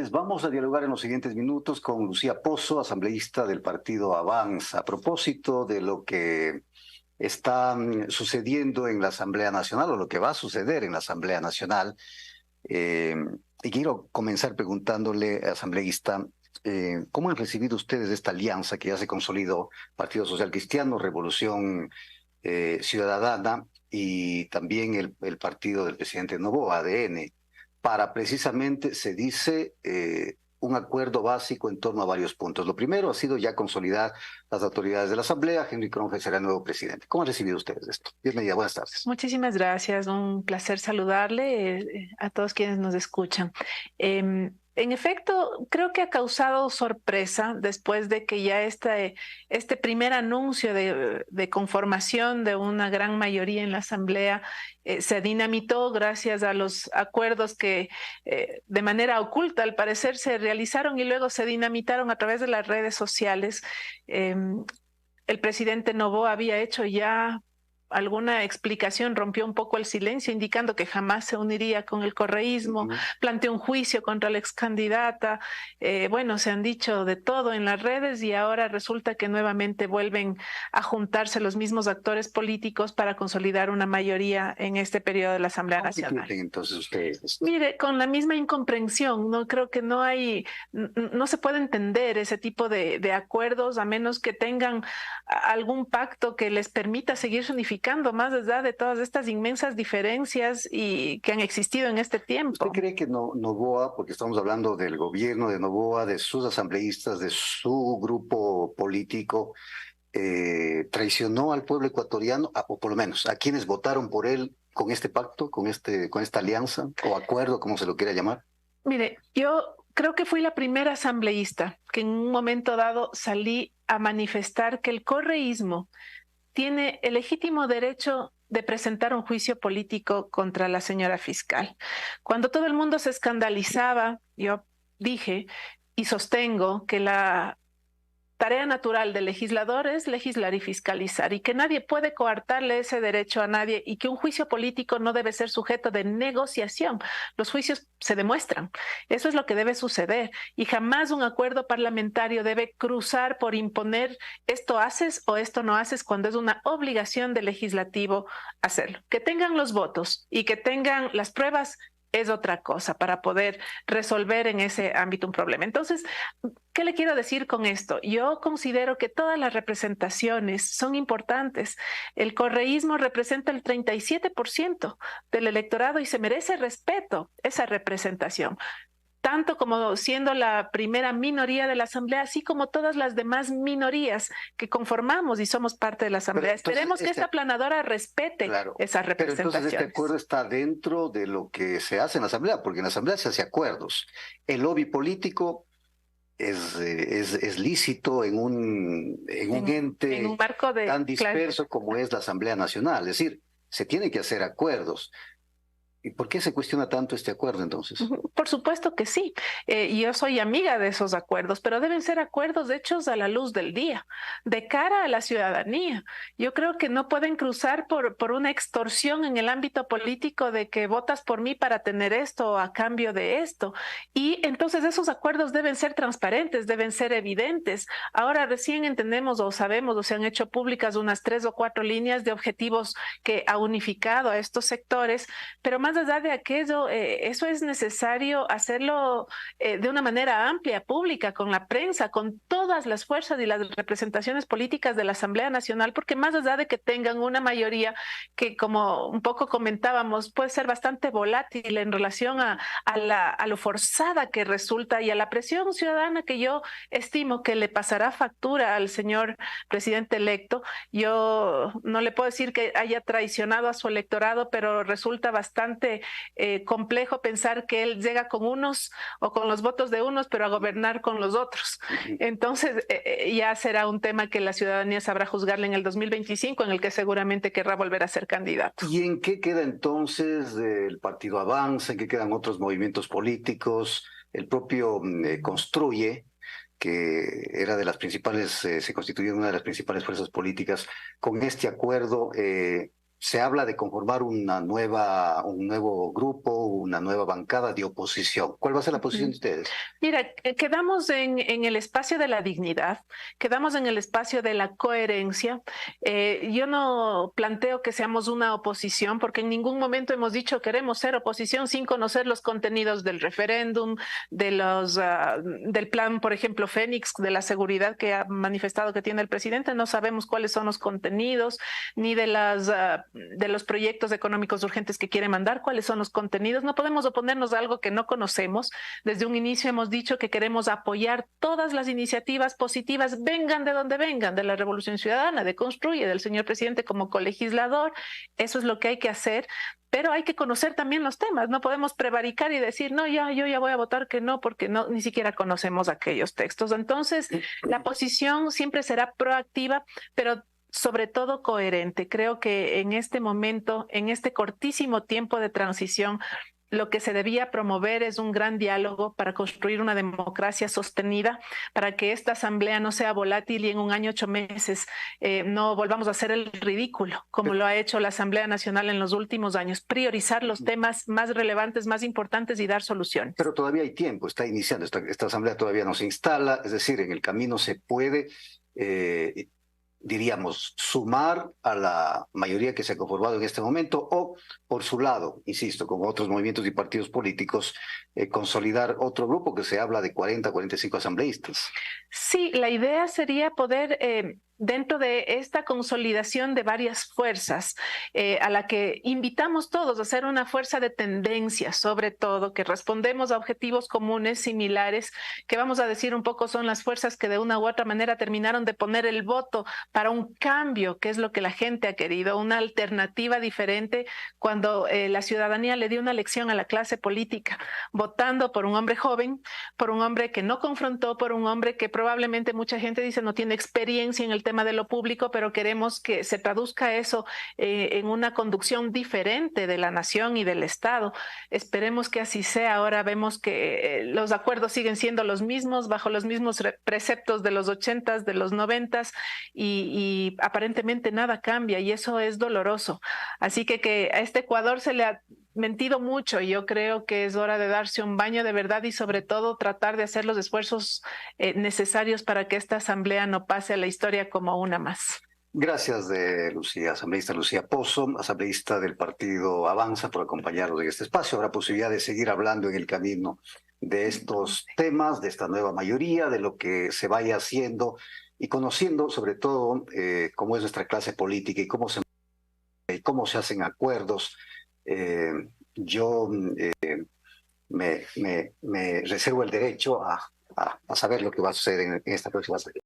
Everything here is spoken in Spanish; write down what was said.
Vamos a dialogar en los siguientes minutos con Lucía Pozo, asambleísta del partido Avanza, a propósito de lo que está sucediendo en la Asamblea Nacional o lo que va a suceder en la Asamblea Nacional. Eh, y quiero comenzar preguntándole, asambleísta, ¿cómo han recibido ustedes esta alianza que ya se consolidó, Partido Social Cristiano, Revolución Ciudadana y también el partido del presidente Noboa, ADN, para precisamente, se dice, un acuerdo básico en torno a varios puntos? Lo primero ha sido ya consolidar las autoridades de la Asamblea. Henry Kronfeld será el nuevo presidente. ¿Cómo han recibido ustedes esto? Bienvenida, buenas tardes. Muchísimas gracias, un placer saludarle a todos quienes nos escuchan. En efecto, creo que ha causado sorpresa después de que ya este primer anuncio de conformación de una gran mayoría en la Asamblea se dinamitó gracias a los acuerdos que de manera oculta al parecer se realizaron y luego se dinamitaron a través de las redes sociales. El presidente Noboa había hecho ya alguna explicación, rompió un poco el silencio, indicando que jamás se uniría con el correísmo, planteó un juicio contra la excandidata. Bueno, se han dicho de todo en las redes y ahora resulta que nuevamente vuelven a juntarse los mismos actores políticos para consolidar una mayoría en este periodo de la Asamblea ¿Cómo Nacional. entienden entonces ustedes? Mire, con la misma incomprensión, no creo que no se puede entender ese tipo de acuerdos a menos que tengan algún pacto que les permita seguirse unificando más allá de todas estas inmensas diferencias y que han existido en este ¿Usted tiempo. cree que Noboa, porque estamos hablando del gobierno de Noboa, de sus asambleístas, de su grupo político, traicionó al pueblo ecuatoriano, o por lo menos a quienes votaron por él con este pacto, con esta alianza o acuerdo, como se lo quiera llamar? Mire, yo creo que fui la primera asambleísta que en un momento dado salí a manifestar que el correísmo tiene el legítimo derecho de presentar un juicio político contra la señora fiscal. Cuando todo el mundo se escandalizaba, yo dije y sostengo que la tarea natural del legislador es legislar y fiscalizar y que nadie puede coartarle ese derecho a nadie y que un juicio político no debe ser sujeto de negociación. Los juicios se demuestran. Eso es lo que debe suceder y jamás un acuerdo parlamentario debe cruzar por imponer esto haces o esto no haces cuando es una obligación del legislativo hacerlo. Que tengan los votos y que tengan las pruebas es otra cosa para poder resolver en ese ámbito un problema. Entonces, ¿qué le quiero decir con esto? Yo considero que todas las representaciones son importantes. El correísmo representa el 37% del electorado y se merece respeto esa representación, tanto como siendo la primera minoría de la Asamblea, así como todas las demás minorías que conformamos y somos parte de la Pero Asamblea. entonces, Esperemos que esta aplanadora respete claro, esas pero entonces este representaciones. acuerdo está dentro de lo que se hace en la Asamblea, porque en la Asamblea se hace acuerdos. El lobby político es lícito en un En un ente marco de, tan claro. disperso como es la Asamblea Nacional. Es decir, se tienen que hacer acuerdos. ¿Y por qué se cuestiona tanto este acuerdo entonces? Por supuesto que sí. Y yo soy amiga de esos acuerdos, pero deben ser acuerdos hechos a la luz del día, de cara a la ciudadanía. Yo creo que no pueden cruzar por una extorsión en el ámbito político de que votas por mí para tener esto o a cambio de esto. Y entonces esos acuerdos deben ser transparentes, deben ser evidentes. Ahora recién entendemos o sabemos o se han hecho públicas unas 3 o 4 líneas de objetivos que ha unificado a estos sectores, pero más allá de aquello, eso es necesario hacerlo de una manera amplia, pública, con la prensa, con todas las fuerzas y las representaciones políticas de la Asamblea Nacional, porque más allá de que tengan una mayoría que, como un poco comentábamos, puede ser bastante volátil en relación a lo forzada que resulta y a la presión ciudadana que yo estimo que le pasará factura al señor presidente electo. Yo no le puedo decir que haya traicionado a su electorado, pero resulta bastante complejo pensar que él llega con unos o con los votos de unos, pero a gobernar con los otros. Entonces, ya será un tema que la ciudadanía sabrá juzgarle en el 2025, en el que seguramente querrá volver a ser candidato. ¿Y en qué queda entonces el Partido Avanza? ¿En qué quedan otros movimientos políticos? El propio Construye, que era de las principales, se constituyó en una de las principales fuerzas políticas, con este acuerdo. se habla de conformar un nuevo grupo, una nueva bancada de oposición. ¿Cuál va a ser la posición de ustedes? Mira, quedamos en el espacio de la dignidad, quedamos en el espacio de la coherencia. Yo no planteo que seamos una oposición, porque en ningún momento hemos dicho queremos ser oposición sin conocer los contenidos del referéndum, del plan, por ejemplo, Fénix, de la seguridad que ha manifestado que tiene el presidente. No sabemos cuáles son los contenidos, ni de los proyectos económicos urgentes que quiere mandar, cuáles son los contenidos. No podemos oponernos a algo que no conocemos. Desde un inicio hemos dicho que queremos apoyar todas las iniciativas positivas, vengan de donde vengan, de la Revolución Ciudadana, de Construye, del señor presidente como colegislador. Eso es lo que hay que hacer. Pero hay que conocer también los temas, no podemos prevaricar y decir, no, yo ya voy a votar que no, porque no, ni siquiera conocemos aquellos textos. Entonces, la posición siempre será proactiva, pero sobre todo coherente. Creo que en este momento, en este cortísimo tiempo de transición, lo que se debía promover es un gran diálogo para construir una democracia sostenida, para que esta asamblea no sea volátil y en un año, 8 meses, no volvamos a hacer el ridículo, como lo ha hecho la Asamblea Nacional en los últimos años. Priorizar los temas más relevantes, más importantes y dar soluciones. Pero todavía hay tiempo, está iniciando, esta asamblea todavía no se instala, es decir, en el camino se puede, diríamos, sumar a la mayoría que se ha conformado en este momento o, por su lado, insisto, con otros movimientos y partidos políticos, consolidar otro grupo que se habla de 40, 45 asambleístas. Sí, la idea sería poder, dentro de esta consolidación de varias fuerzas, a la que invitamos todos a ser una fuerza de tendencia, sobre todo, que respondemos a objetivos comunes, similares, que vamos a decir un poco son las fuerzas que de una u otra manera terminaron de poner el voto para un cambio, que es lo que la gente ha querido, una alternativa diferente cuando la ciudadanía le dio una lección a la clase política, votando por un hombre joven, por un hombre que no confrontó, por un hombre que probablemente mucha gente dice no tiene experiencia en el tema de lo público, pero queremos que se traduzca eso en una conducción diferente de la nación y del Estado. Esperemos que así sea. Ahora vemos que los acuerdos siguen siendo los mismos, bajo los mismos preceptos de los 80s, de los 90s, y aparentemente nada cambia, y eso es doloroso. Así que a este Ecuador se le ha mentido mucho, y yo creo que es hora de darse un baño de verdad y sobre todo tratar de hacer los esfuerzos necesarios para que esta asamblea no pase a la historia como una más. Gracias, Lucía, asambleísta Lucía Pozo, asambleísta del partido Avanza, por acompañarnos en este espacio. Habrá posibilidad de seguir hablando en el camino de estos temas, de esta nueva mayoría, de lo que se vaya haciendo y conociendo sobre todo cómo es nuestra clase política y cómo se hacen acuerdos. Yo me reservo el derecho a saber lo que va a suceder en esta próxima semana.